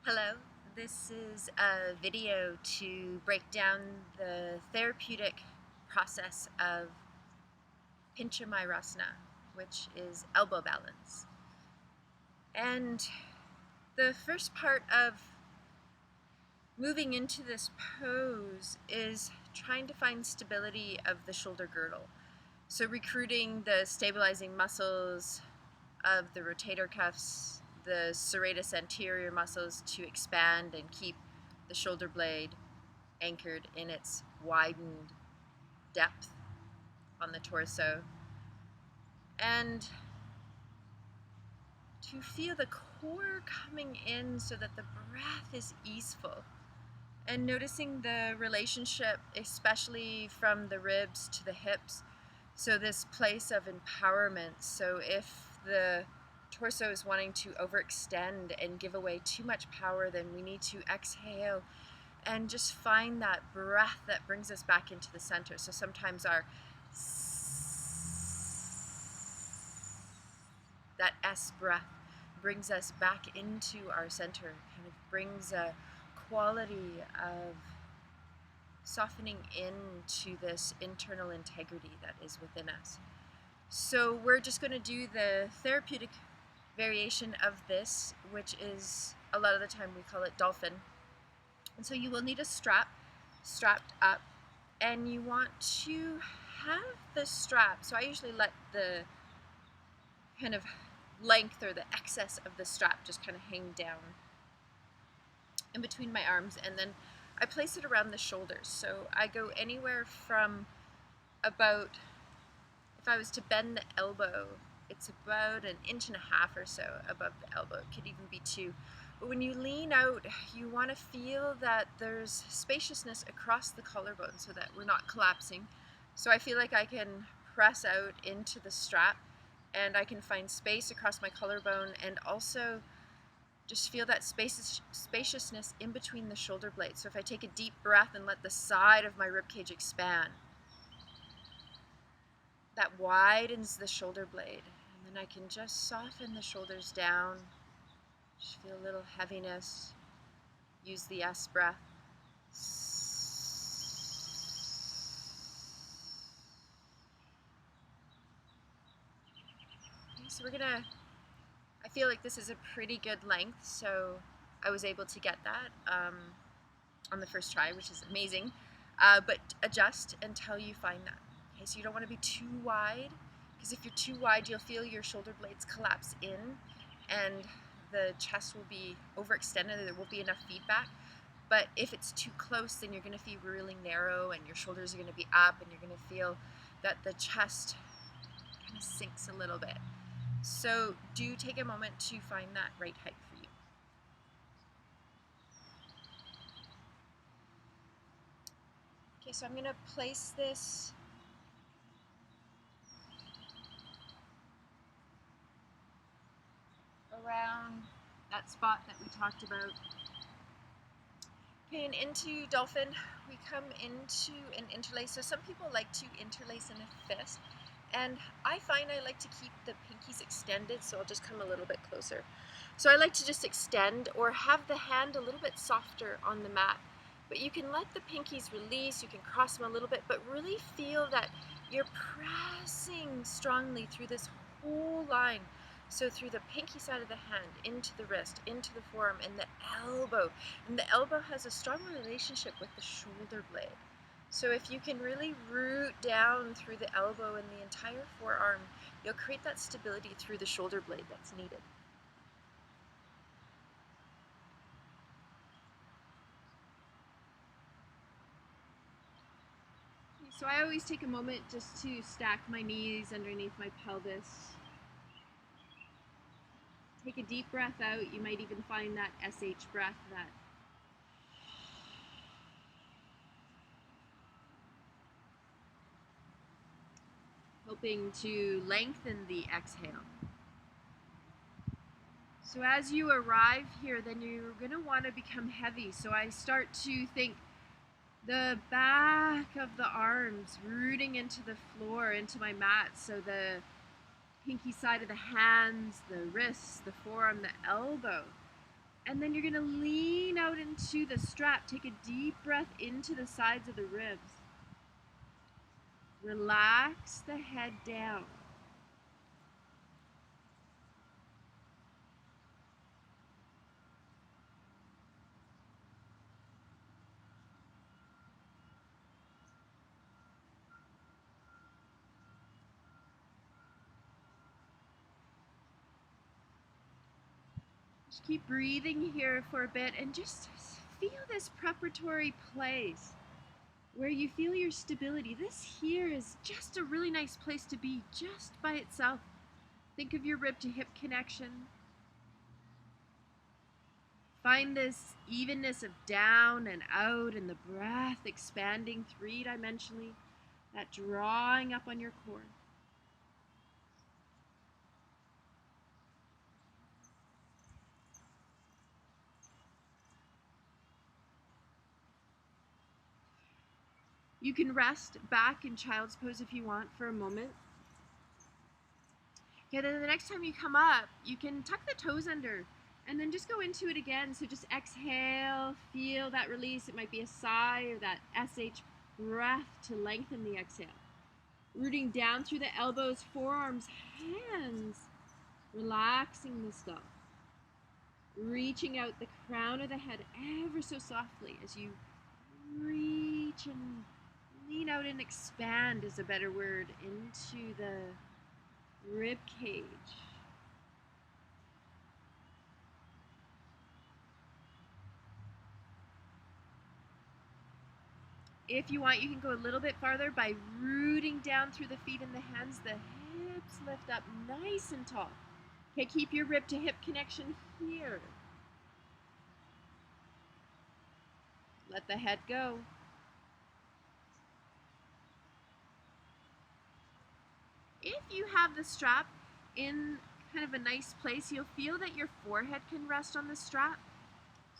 Hello, this is a video to break down the therapeutic process of Pinchamayurasana, which is elbow balance. And the first part of moving into this pose is trying to find stability of the shoulder girdle. So recruiting the stabilizing muscles of the rotator cuffs, the serratus anterior muscles to expand and keep the shoulder blade anchored in its widened depth on the torso, and to feel the core coming in so that the breath is easeful, and noticing the relationship, especially from the ribs to the hips. So this place of empowerment. So if the torso is wanting to overextend and give away too much power, then we need to exhale and just find that breath that brings us back into the center. So sometimes that S breath brings us back into our center, kind of brings a quality of softening into this internal integrity that is within us. So we're just going to do the therapeutic variation of this, which is, a lot of the time we call it Dolphin. And so you will need a strap strapped up, and you want to have the strap. So I usually let the kind of length or the excess of the strap just kind of hang down in between my arms, and then I place it around the shoulders. So I go anywhere from about, if I was to bend the elbow, it's about 1.5 inches or so above the elbow. It could even be 2. But when you lean out, you want to feel that there's spaciousness across the collarbone so that we're not collapsing. So I feel like I can press out into the strap, and I can find space across my collarbone, and also just feel that spaciousness in between the shoulder blades. So if I take a deep breath and let the side of my ribcage expand, that widens the shoulder blade. And then I can just soften the shoulders down, just feel a little heaviness, use the S breath. Okay, so I feel like this is a pretty good length, so I was able to get that on the first try, which is amazing. But adjust until you find that. Okay, so you don't want to be too wide, because if you're too wide, you'll feel your shoulder blades collapse in, and the chest will be overextended. There won't be enough feedback. But if it's too close, then you're going to feel really narrow, and your shoulders are going to be up, and you're going to feel that the chest kind of sinks a little bit. So do take a moment to find that right height for you. Okay, so I'm going to place this around that spot that we talked about. Okay, and into Dolphin, we come into an interlace. So some people like to interlace in a fist, and I find I like to keep the pinkies extended, so I'll just come a little bit closer. So I like to just extend or have the hand a little bit softer on the mat. But you can let the pinkies release, you can cross them a little bit, but really feel that you're pressing strongly through this whole line. So through the pinky side of the hand, into the wrist, into the forearm, and the elbow. And the elbow has a strong relationship with the shoulder blade. So if you can really root down through the elbow and the entire forearm, you'll create that stability through the shoulder blade that's needed. So I always take a moment just to stack my knees underneath my pelvis. Take a deep breath out. You might even find that SH breath, that helping to lengthen the exhale. So as you arrive here, then you're going to want to become heavy. So I start to think the back of the arms rooting into the floor, into my mat. So the pinky side of the hands, the wrists, the forearm, the elbow. And then you're going to lean out into the strap. Take a deep breath into the sides of the ribs. Relax the head down. Just keep breathing here for a bit and just feel this preparatory place where you feel your stability. This here is just a really nice place to be just by itself. Think of your rib to hip connection. Find this evenness of down and out and the breath expanding three-dimensionally, that drawing up on your core. You can rest back in child's pose if you want for a moment. Okay, then the next time you come up, you can tuck the toes under and then just go into it again. So just exhale, feel that release. It might be a sigh or that SH breath to lengthen the exhale. Rooting down through the elbows, forearms, hands, relaxing the skull. Reaching out the crown of the head ever so softly as you reach and lean out and expand is a better word into the rib cage. If you want, you can go a little bit farther by rooting down through the feet and the hands. The hips lift up nice and tall. Okay, keep your rib to hip connection here. Let the head go. If you have the strap in kind of a nice place, you'll feel that your forehead can rest on the strap.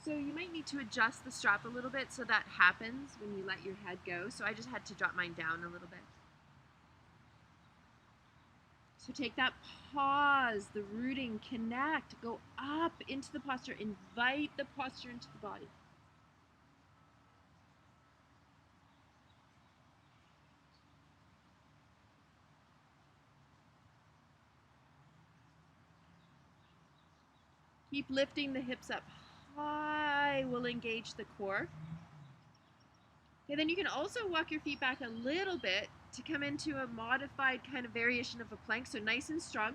So you might need to adjust the strap a little bit so that happens when you let your head go. So I just had to drop mine down a little bit. So take that pause, the rooting, connect, go up into the posture, invite the posture into the body. Keep lifting the hips up high, will engage the core. Okay, then you can also walk your feet back a little bit to come into a modified kind of variation of a plank, so nice and strong.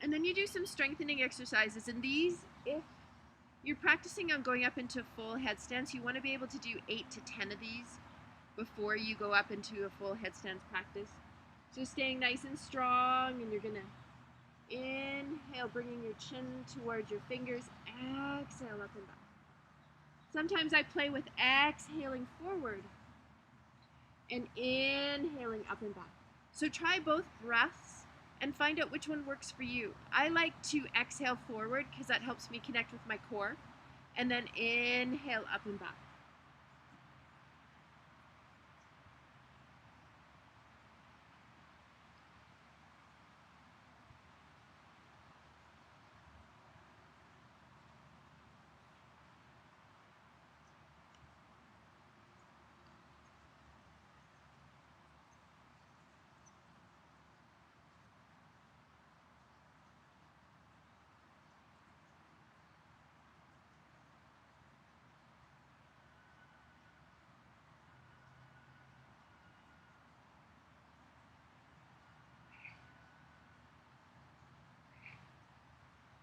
And then you do some strengthening exercises. And these, if you're practicing on going up into full headstands, you want to be able to do 8 to 10 of these before you go up into a full headstands practice. So staying nice and strong, and you're going to inhale, bringing your chin towards your fingers, exhale up and back. Sometimes I play with exhaling forward and inhaling up and back. So try both breaths and find out which one works for you. I like to exhale forward because that helps me connect with my core, and then inhale up and back.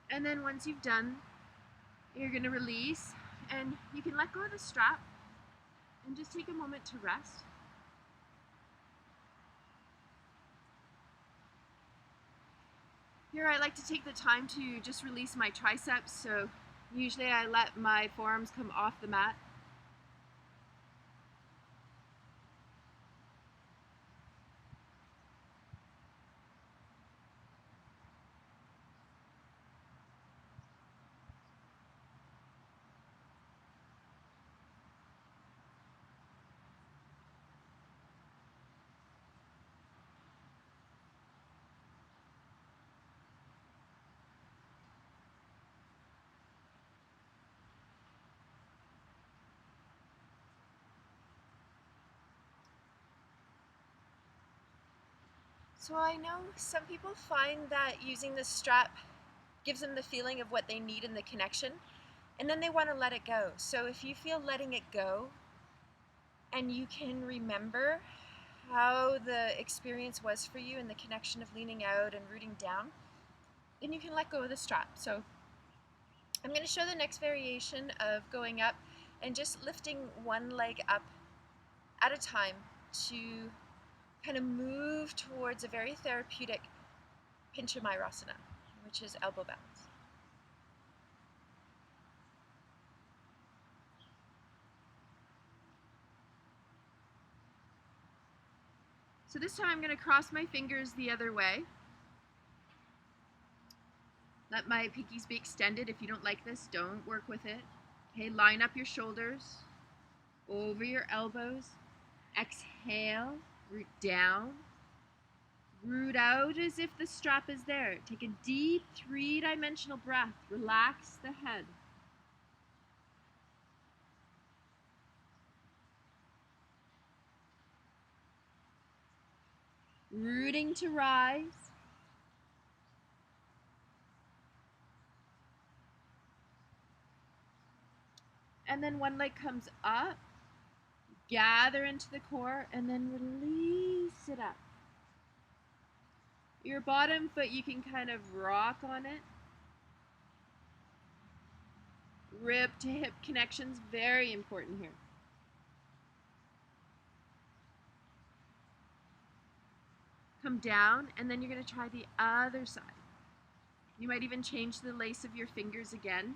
And then once you've done, you're going to release, and you can let go of the strap and just take a moment to rest. Here I like to take the time to just release my triceps, so usually I let my forearms come off the mat. So I know some people find that using the strap gives them the feeling of what they need in the connection, and then they want to let it go. So if you feel letting it go and you can remember how the experience was for you and the connection of leaning out and rooting down, then you can let go of the strap. So I'm going to show the next variation of going up and just lifting one leg up at a time to kind of move towards a very therapeutic Pinchamayurasana, which is elbow balance. So this time I'm going to cross my fingers the other way. Let my pinkies be extended. If you don't like this, don't work with it. Okay, line up your shoulders over your elbows. Exhale, root down. Root out as if the strap is there. Take a deep three-dimensional breath. Relax the head. Rooting to rise. And then one leg comes up. Gather into the core and then release it up. Your bottom foot, you can kind of rock on it. Rib to hip connections, very important here. Come down, and then you're going to try the other side. You might even change the lace of your fingers again.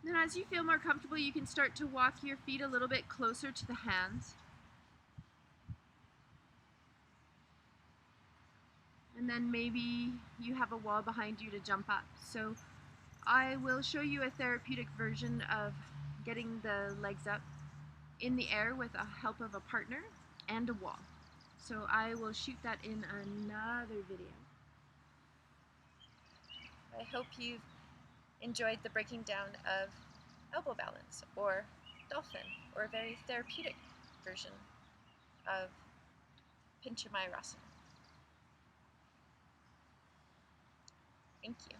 Then as you feel more comfortable, you can start to walk your feet a little bit closer to the hands. And then maybe you have a wall behind you to jump up. So I will show you a therapeutic version of getting the legs up in the air with the help of a partner and a wall. So I will shoot that in another video. I hope you've enjoyed the breaking down of elbow balance or dolphin, or a very therapeutic version of Pinchamayurasana. Thank you.